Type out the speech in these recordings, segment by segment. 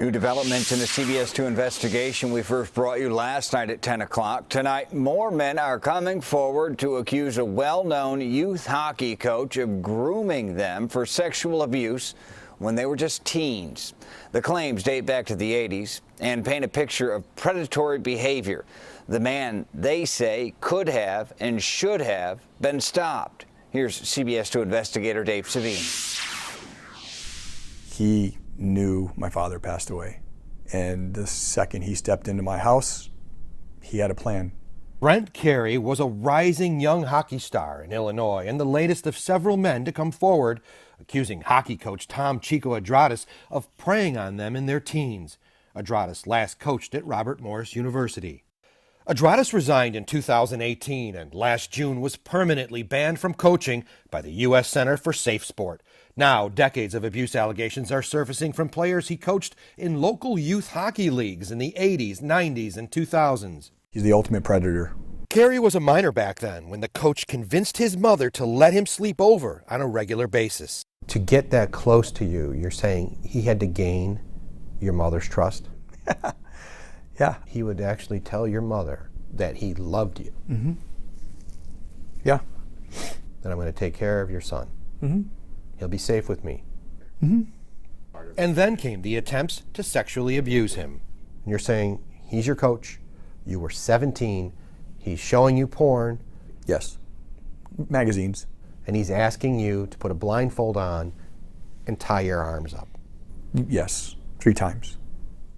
New developments in the CBS 2 investigation we first brought you last night at 10 o'clock. Tonight, more men are coming forward to accuse a well-known youth hockey coach of grooming them for sexual abuse when they were just teens. The claims date back to the 80s and paint a picture of predatory behavior. The man, they say, could have and should have been stopped. Here's CBS 2 investigator Dave Savini. He knew my father passed away, and the second he stepped into my house, he had a plan. Brent Carey was a rising young hockey star in Illinois and the latest of several men to come forward accusing hockey coach Tom Chico Adrahtas of preying on them in their teens. Adrahtas last coached at Robert Morris University. Adrahtas resigned in 2018 and last June was permanently banned from coaching by the U.S. Center for Safe Sport. Now, decades of abuse allegations are surfacing from players he coached in local youth hockey leagues in the 80s, 90s, and 2000s. He's the ultimate predator. Carey was a minor back then when the coach convinced his mother to let him sleep over on a regular basis. To get that close to you, you're saying he had to gain your mother's trust? Yeah. He would actually tell your mother that he loved you. Mm-hmm. Yeah. That I'm going to take care of your son. Mm-hmm. He'll be safe with me. Mm-hmm. And then came the attempts to sexually abuse him. And you're saying he's your coach, you were 17, he's showing you porn. Yes. Magazines. And he's asking you to put a blindfold on and tie your arms up. Yes, 3 times.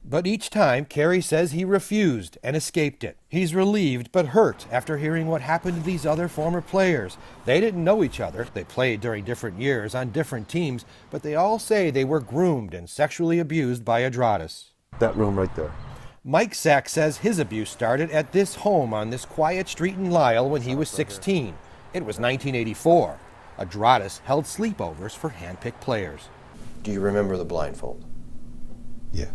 But each time, Carey says he refused and escaped it. He's relieved but hurt after hearing what happened to these other former players. They didn't know each other. They played during different years on different teams, but they all say they were groomed and sexually abused by Adrahtas. That room right there. Mike Sack says his abuse started at this home on this quiet street in Lisle when he was 16. It was 1984. Adrahtas held sleepovers for hand-picked players. Do you remember the blindfold? Yeah.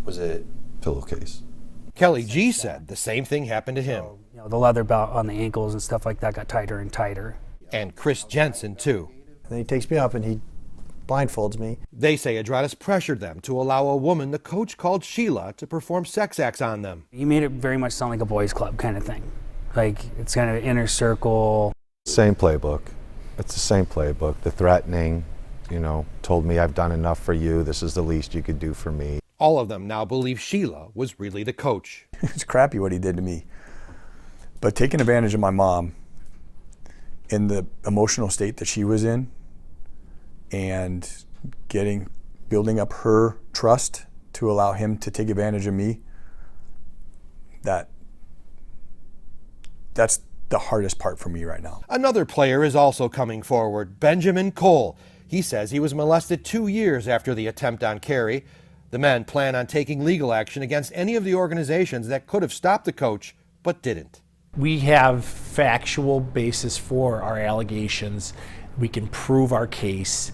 Was it Pillowcase. Kelly G said the same thing happened to him. You know, the leather belt on the ankles and stuff like that got tighter and tighter. And Chris Jensen, too. And then he takes me up and he blindfolds me. They say Adrahtas pressured them to allow a woman the coach called Sheila to perform sex acts on them. He made it very much sound like a boys' club kind of thing. Like, it's kind of an inner circle. Same playbook. It's the same playbook. The threatening, told me I've done enough for you. This is the least you could do for me. All of them now believe Sheila was really the coach. It's crappy what he did to me. But taking advantage of my mom in the emotional state that she was in and building up her trust to allow him to take advantage of me, that's the hardest part for me right now. Another player is also coming forward, Benjamin Cole. He says he was molested 2 years after the attempt on Carey. The men plan on taking legal action against any of the organizations that could have stopped the coach, but didn't. We have factual basis for our allegations. We can prove our case.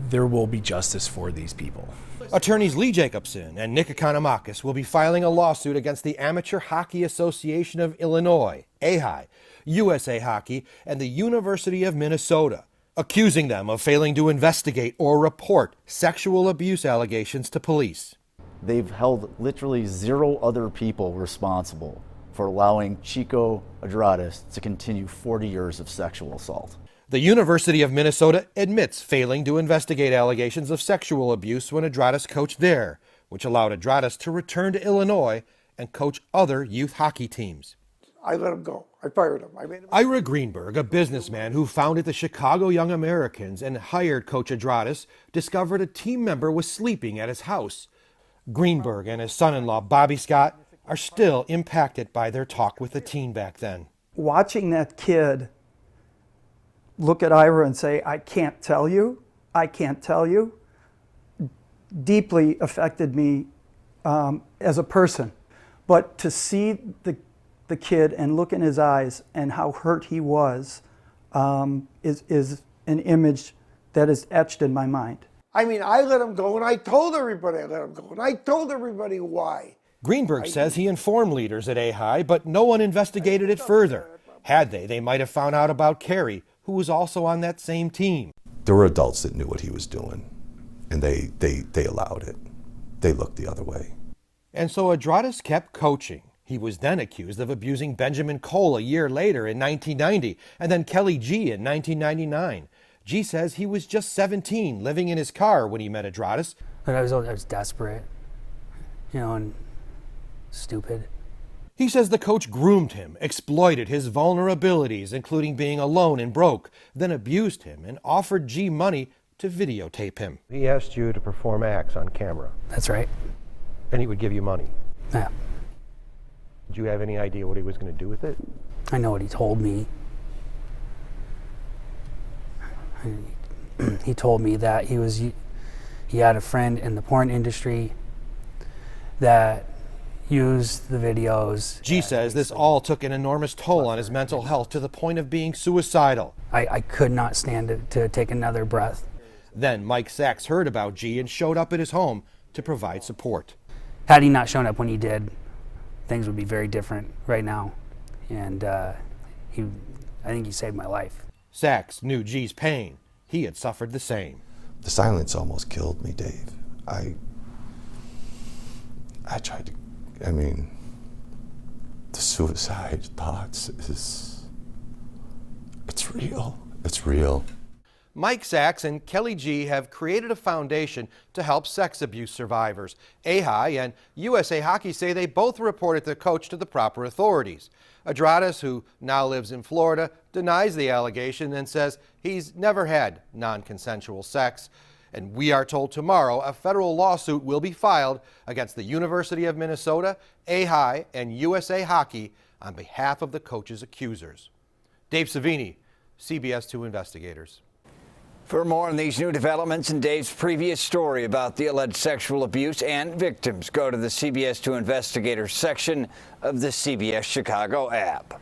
There will be justice for these people. Attorneys Lee Jacobson and Nick Economakis will be filing a lawsuit against the Amateur Hockey Association of Illinois, AHI, USA Hockey, and the University of Minnesota, accusing them of failing to investigate or report sexual abuse allegations to police. They've held literally 0 other people responsible for allowing Chico Adrahtas to continue 40 years of sexual assault. The University of Minnesota admits failing to investigate allegations of sexual abuse when Adrahtas coached there, which allowed Adrahtas to return to Illinois and coach other youth hockey teams. I let him go. I fired him. Ira Greenberg, a businessman who founded the Chicago Young Americans and hired Coach Adrahtas, discovered a team member was sleeping at his house. Greenberg and his son-in-law, Bobby Scott, are still impacted by their talk with the teen back then. Watching that kid look at Ira and say, I can't tell you, deeply affected me as a person. But to see the kid and look in his eyes and how hurt he was is an image that is etched in my mind. I let him go, and I told everybody I let him go, and I told everybody why. Greenberg says he informed leaders at AHI, but no one investigated it further. Had they might have found out about Carey, who was also on that same team. There were adults that knew what he was doing, and they allowed it. they looked the other way. And so Adrahtas kept coaching. He was then accused of abusing Benjamin Cole a year later in 1990, and then Kelly G in 1999. G says he was just 17, living in his car when he met Adrahtas. But I was desperate, and stupid. He says the coach groomed him, exploited his vulnerabilities, including being alone and broke, then abused him and offered G money to videotape him. He asked you to perform acts on camera, That's right. and he would give you money. Yeah. Did you have any idea what he was going to do with it? I know what he told me. He told me that he had a friend in the porn industry that used the videos. G says this all took an enormous toll on his mental health to the point of being suicidal. I could not stand to take another breath. Then Mike Sachs heard about G and showed up at his home to provide support. Had he not shown up when he did, things would be very different right now. And I think he saved my life. Sachs knew G's pain. He had suffered the same. The silence almost killed me, Dave. I tried to, the suicide thoughts it's real. It's real. Mike Sachs and Kelly G have created a foundation to help sex abuse survivors. AHI and USA Hockey say they both reported the coach to the proper authorities. Adrahtas, who now lives in Florida, denies the allegation and says he's never had non-consensual sex. And we are told tomorrow a federal lawsuit will be filed against the University of Minnesota, AHI, and USA Hockey on behalf of the coach's accusers. Dave Savini, CBS 2 Investigators. For more on these new developments and Dave's previous story about the alleged sexual abuse and victims, go to the CBS 2 Investigators section of the CBS Chicago app.